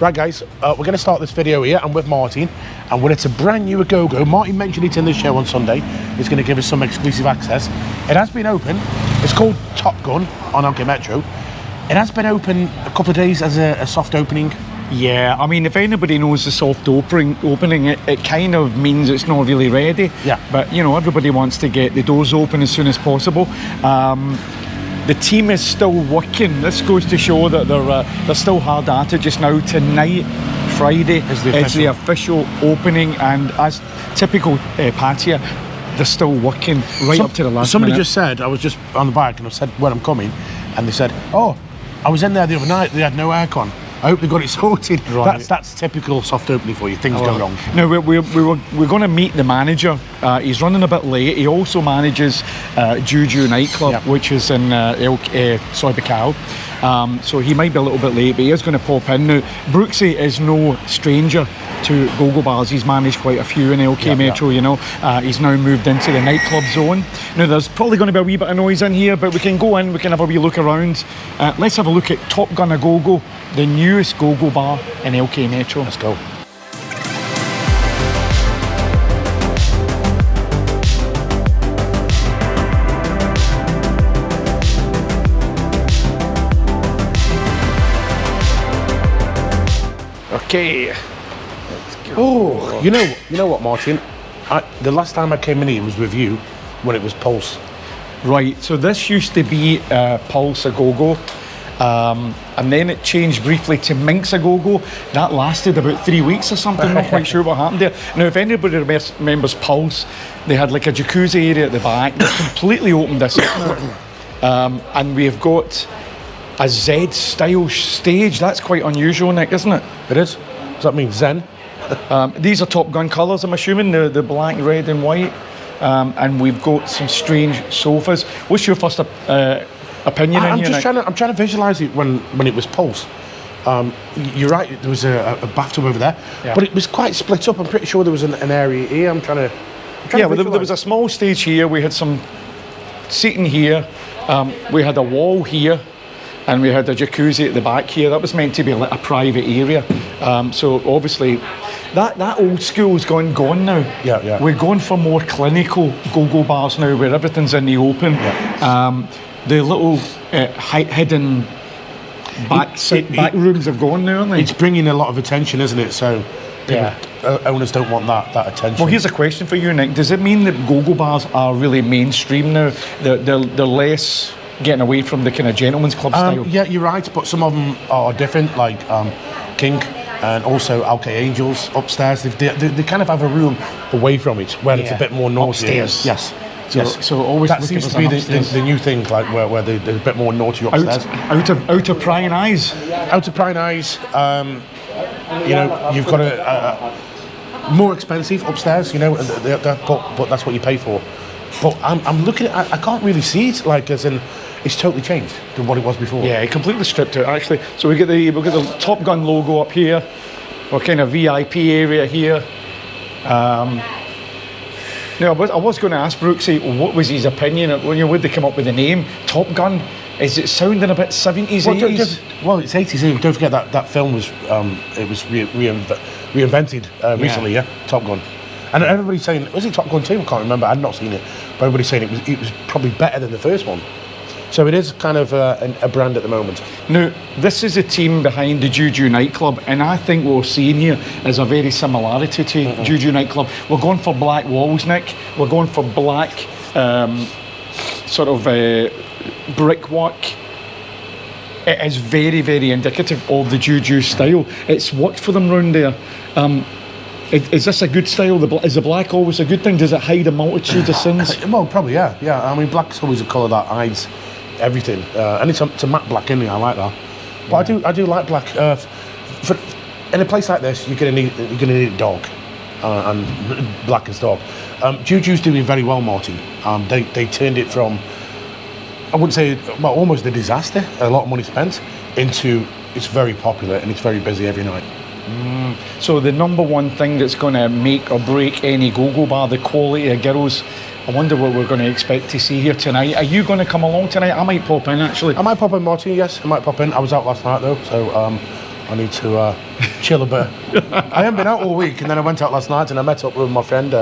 Right guys, we're going to start this video here. I'm with Martin, and when it's a brand new Agogo, Martin mentioned it in the show on Sunday, he's going to give us some exclusive access. It has been open, it's called TopGun on OK Metro. It has been open a couple of days as a soft opening. Yeah, I mean, if anybody knows the soft opening, it kind of means it's not really ready. Yeah. But, you know, everybody wants to get the doors open as soon as possible. The team is still working. This goes to show that they're still hard at it just now. Tonight, Friday, is the official opening, and as typical Pattaya, they're still working up to the last Somebody minute. just said, I was just on the bike and I said when I'm coming, and they said, oh, I was in there the other night, they had no aircon. I hope they got it sorted. Right. That's typical soft opening for you. Things go wrong. No, we're going to meet the manager. He's running a bit late. He also manages Juju nightclub, Yep. which is in Bacau. So he might be a little bit late, but he is going to pop in now. Brooksy is no stranger to go-go bars. He's managed quite a few in LK Metro, you know. He's now moved into the nightclub zone. Now, there's probably going to be a wee bit of noise in here, but we can go in, we can have a wee look around. Let's have a look at TopGun Agogo, the newest go-go bar in LK Metro. Let's go. Okay. Oh, you know what, Martin? The last time I came in here was with you when it was Pulse. Right, so this used to be Pulse Agogo, and then it changed briefly to Minx Agogo. That lasted about 3 weeks or something, not quite sure what happened there. Now, if anybody remembers Pulse, they had like a jacuzzi area at the back. They completely opened this up now. And we've got a Z-style stage. That's quite unusual, Nick, isn't it? It is. Does that mean Zen? These are TopGun colours, I'm assuming, the black, red and white. And we've got some strange sofas. What's your first opinion in here, Nick? I'm trying to visualise it when it was Pulse. You're right, there was a bathtub over there, but it was quite split up. I'm pretty sure there was an area here. I'm trying to there was a small stage here. We had some seating here. We had a wall here, and we had a jacuzzi at the back here. That was meant to be a private area. So obviously, that old school's gone now. Yeah. We're going for more clinical go-go bars now, where everything's in the open. Yeah. The little hidden back rooms have gone now, aren't they? It's bringing a lot of attention, isn't it? So owners don't want that attention. Well, here's a question for you, Nick. Does it mean that go-go bars are really mainstream now? They're less getting away from the kind of gentleman's club style? Yeah, you're right, but some of them are different, like King and also LK Angels upstairs. They kind of have a room away from it where it's a bit more naughty. Upstairs. Yes. So always that seems to be the new thing, like where they're a bit more naughty upstairs. Out of prying eyes. Out of prying eyes. You know, you've got a more expensive upstairs. You know, but that's what you pay for. But I'm looking at. I can't really see it. Like as in, it's totally changed to what it was before. Yeah, completely stripped it actually. So we get the TopGun logo up here. Our kind of VIP area here. Now, I was going to ask Brooksy, what was his opinion? Would they come up with the name TopGun? Is it sounding a bit 70s, 80s? Well, it's 80s. Don't forget that film was reinvented recently. Yeah, Top Gun. And everybody's saying, was it Top Gun 2? I can't remember. I'd not seen it, but everybody's saying it was probably better than the first one. So it is kind of a brand at the moment. Now, this is the team behind the Juju nightclub, and I think what we're seeing here is a very similarity to Juju nightclub. We're going for black walls, Nick. We're going for black brickwork. It is very, very indicative of the Juju style. It's worked for them round there. Is this a good style? Is the black always a good thing? Does it hide a multitude of sins? Well, probably, yeah. I mean, black's always a colour that hides everything, and it's a matte black in there. I like that. But I do like black. In a place like this, you're gonna need a dog, and black is dog. Juju's doing very well, Martin. They turned it from, I wouldn't say, well, almost a disaster, a lot of money spent, into it's very popular and it's very busy every night. So the number one thing that's going to make or break any go-go bar, the quality of girls. I wonder what we're going to expect to see here tonight. Are you going to come along tonight? I might pop in, actually. I might pop in, Martin, yes. I might pop in. I was out last night, though, so I need to chill a bit. I haven't been out all week, and then I went out last night and I met up with my friend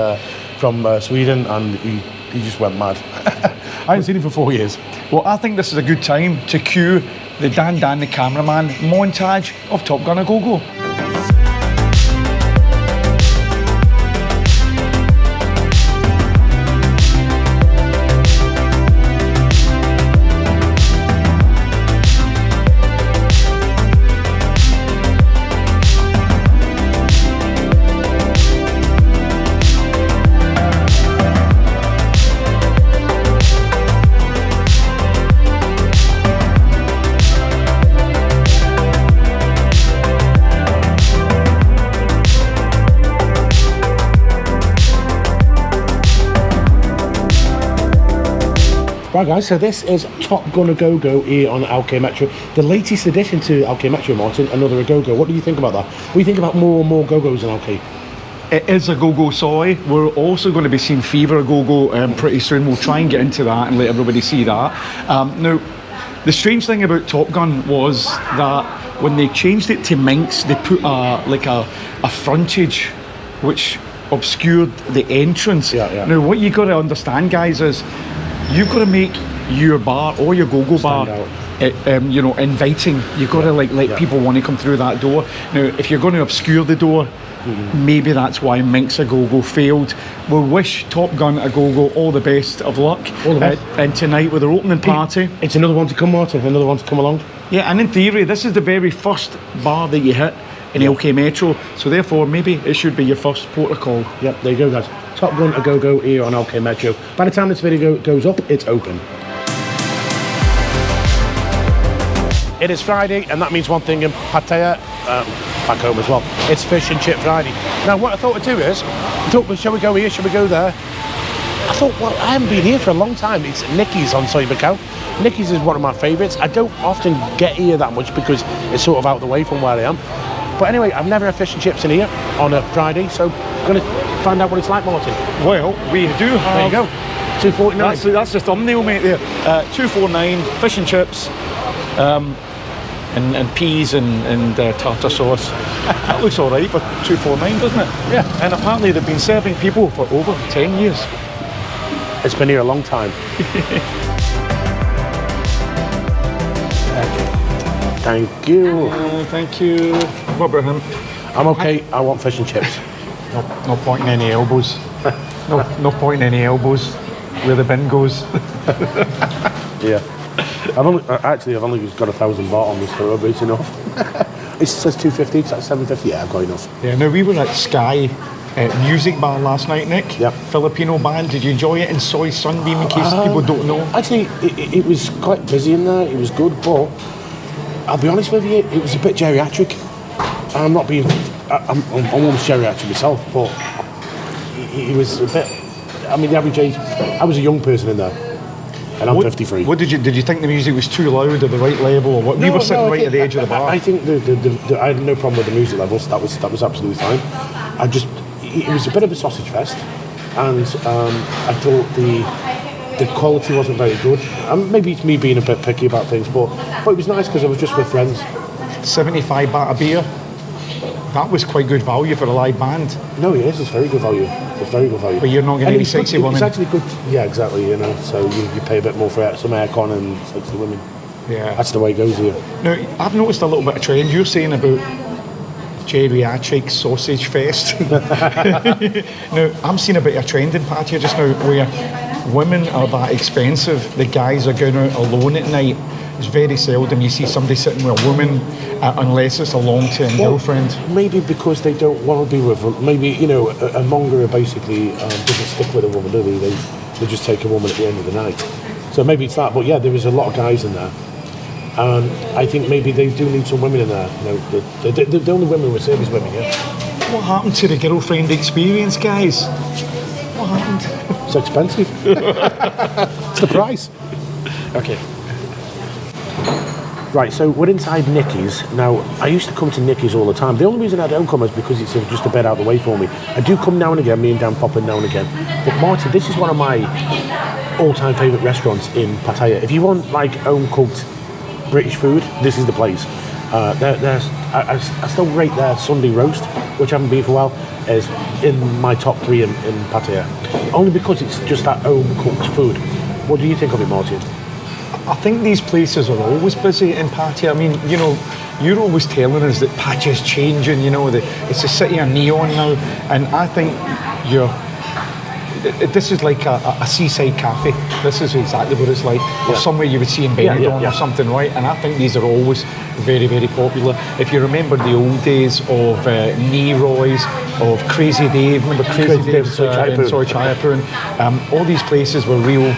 from Sweden, and he just went mad. I haven't seen him for 4 years. Well, I think this is a good time to cue the Dan the cameraman montage of Top Gun A Go Go. Right guys, so this is Top Gun A Go Go here on OK Metro. The latest addition to OK Metro, Martin, another A Go Go. What do you think about that? What do you think about more and more Go Go's in OK? It is a go-go soy. We're also going to be seeing Fever A Go Go pretty soon. We'll try and get into that and let everybody see that. Now, the strange thing about Top Gun was that when they changed it to Minx, they put a frontage which obscured the entrance. Yeah. Now, what you got to understand, guys, is you've got to make your bar or your go-go bar inviting. You've got to let people want to come through that door. Now, if you're going to obscure the door, maybe that's why Minx A Go Go failed. We'll wish Top Gun A Go Go all the best of luck. All the best. And tonight with their opening party. It's another one to come, Martin. Another one to come along. Yeah, and in theory, this is the very first bar that you hit in OK Metro. So therefore, maybe it should be your first port of call. Yep, there you go, guys. Top Gun A Go Go here on OK Metro. By the time this video goes up, it's open. It is Friday, and that means one thing in Pattaya, back home as well. It's Fish and Chip Friday. Now, what I thought I'd do is, well, shall we go here, shall we go there? I thought, well, I haven't been here for a long time. It's Nicky's on Soy Macau. Nicky's is one of my favourites. I don't often get here that much because it's sort of out the way from where I am. But anyway, I've never had fish and chips in here on a Friday, so I'm going to find out what it's like, Martin. Well, we do have... There you go. $2.49. That's the thumbnail, mate, there. $2.49, fish and chips, and peas and tartar sauce. That looks all right for $2.49, doesn't it? Yeah. And apparently they've been serving people for over 10 years. It's been here a long time. Thank you. Thank you. What about him? I'm okay. I want fish and chips. No pointing any elbows. No pointing any elbows where the bin goes. Yeah. I've only got 1,000 baht on this, so it's enough. It says 250, it's at 750. Yeah, I've got enough. Yeah. Now we were at Sky Music Bar last night, Nick. Yep. Filipino band. Did you enjoy it in Soy Sunbeam? In case people don't know. Actually, it was quite busy in there. It was good, but I'll be honest with you, it was a bit geriatric. I'm almost geriatric myself, but it was a bit. I mean, the average age. I was a young person in there, and I'm 53. What did you think the music was too loud or the right level, or what? We were sitting right at the edge of the bar. I think I had no problem with the music levels. That was absolutely fine. It was a bit of a sausage fest, and I thought the quality wasn't very good. Maybe it's me being a bit picky about things, but it was nice because I was just with friends. 75 baht a beer. That was quite good value for a live band. No, it is. It's very good value. It's very good value. But you're not getting any sexy women. It's actually good. Yeah, exactly. You know, so you pay a bit more for some aircon and sexy women. Yeah, that's the way it goes here. Now, I've noticed a little bit of trend. You're saying about geriatric sausage fest. Now, I'm seeing a bit of trend in Pattaya just now where women are that expensive. The guys are going out alone at night. It's very seldom you see somebody sitting with a woman unless it's a long-term girlfriend. Maybe because they don't want to be with them. Maybe, you know, a monger basically doesn't stick with a woman, do they? They just take a woman at the end of the night. So maybe it's that. But yeah, there is a lot of guys in there. And I think maybe they do need some women in there. You know, the only women were service women, yeah. What happened to the girlfriend experience, guys? What happened? It's expensive. It's the price. Okay. Right, so we're inside Nicky's. Now, I used to come to Nicky's all the time. The only reason I don't come is because it's just a bit out of the way for me. I do come now and again, me and Dan pop in now and again. But Martin, this is one of my all-time favourite restaurants in Pattaya. If you want, like, home-cooked British food, this is the place. Their I still rate their Sunday roast, which I haven't been for a while, is in my top 3 in Pattaya. Only because it's just that home-cooked food. What do you think of it, Martin? I think these places are always busy in Pattaya. I mean, you know, you're always telling us that Pattaya's changing, you know, it's a city of neon now, and I think this is like a seaside cafe. This is exactly what it's like, or somewhere you would see in Benidorm or something, right? And I think these are always very, very popular. If you remember the old days of Neroy's, of Crazy Dave, remember Crazy Dave's in Soy Chayapoon? All these places were real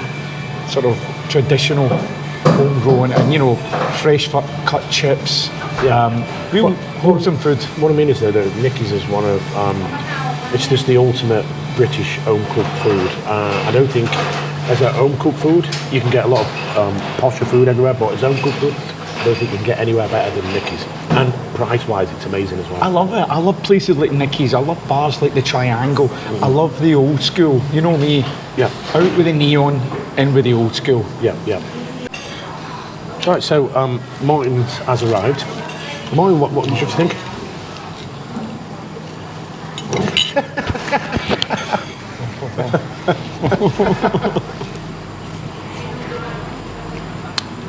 sort of traditional, homegrown, and you know, fresh cut chips. Real wholesome food. What I mean is that Nicky's is one of, it's just the ultimate British home-cooked food. I don't think as a home-cooked food, you can get a lot of posher food everywhere, but as home-cooked food, I don't think you can get anywhere better than Nicky's. And price-wise, it's amazing as well. I love it. I love places like Nicky's. I love bars like the Triangle. I love the old school. You know me. Yeah. Out with the neon, in with the old school. Yeah. Right, so Martin has arrived. Martin, what did you think?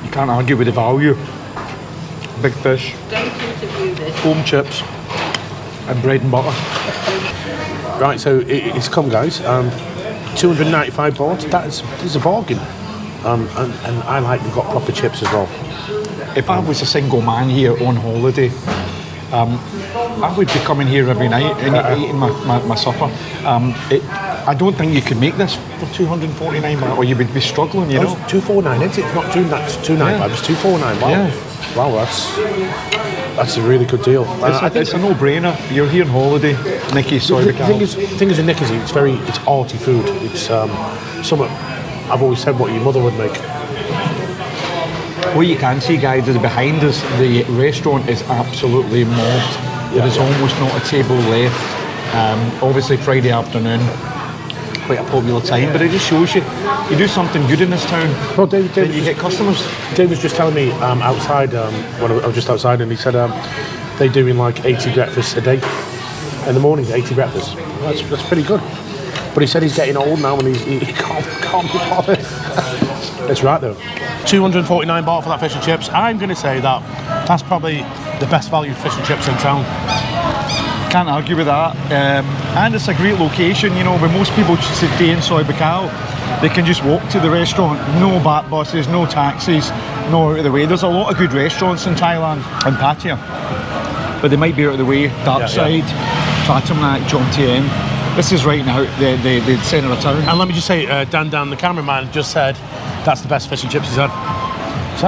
You can't argue with the value. Big fish. Don't interview this. Home chips. And bread and butter. Right, so it's come, guys. 295 baht. That is a bargain. And I like they've got proper chips as well. If I was a single man here on holiday, I would be coming here every night and eating my supper. I don't think you could make this for 249 baht, or you would be struggling, you know. 249, isn't it? It's not 295, it's 249. Wow. Yeah. Wow, that's a really good deal. It's a no-brainer. You're here on holiday, Nicky's Soy Bacao. The thing is in Nicky's, it's arty food. It's something I've always said what your mother would make. What you can see, guys, is behind us, the restaurant is absolutely mobbed. There is almost not a table left. Obviously, Friday afternoon, quite a popular time, but it just shows you do something good in this town. Well, David you get customers. Dave was just telling me outside, when I was just outside, and he said they're doing like 80 breakfasts a day in the morning, 80 breakfasts. That's pretty good. But he said he's getting old now and he can't be bothered. That's right though. 249 baht for that fish and chips. I'm going to say that's probably the best value fish and chips in town. Can't argue with that. And it's a great location, you know, when most people stay in Soy Bacao, they can just walk to the restaurant. No baht buses, no taxis, no out of the way. There's a lot of good restaurants in Thailand and Pattaya, but they might be out of the way. Dark Side, Pratamnak, John Tien. This is right now the centre of town. And let me just say, Dan, the cameraman, just said that's the best fish and chips he's had.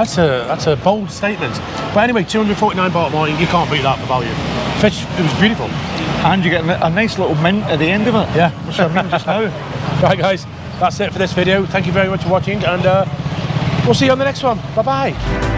So that's a bold statement. But anyway, 249 baht morning, you can't beat that for value. Fish, it was beautiful. And you get a nice little mint at the end of it. Yeah. Which I mean just now. Right guys, that's it for this video. Thank you very much for watching, and we'll see you on the next one. Bye-bye.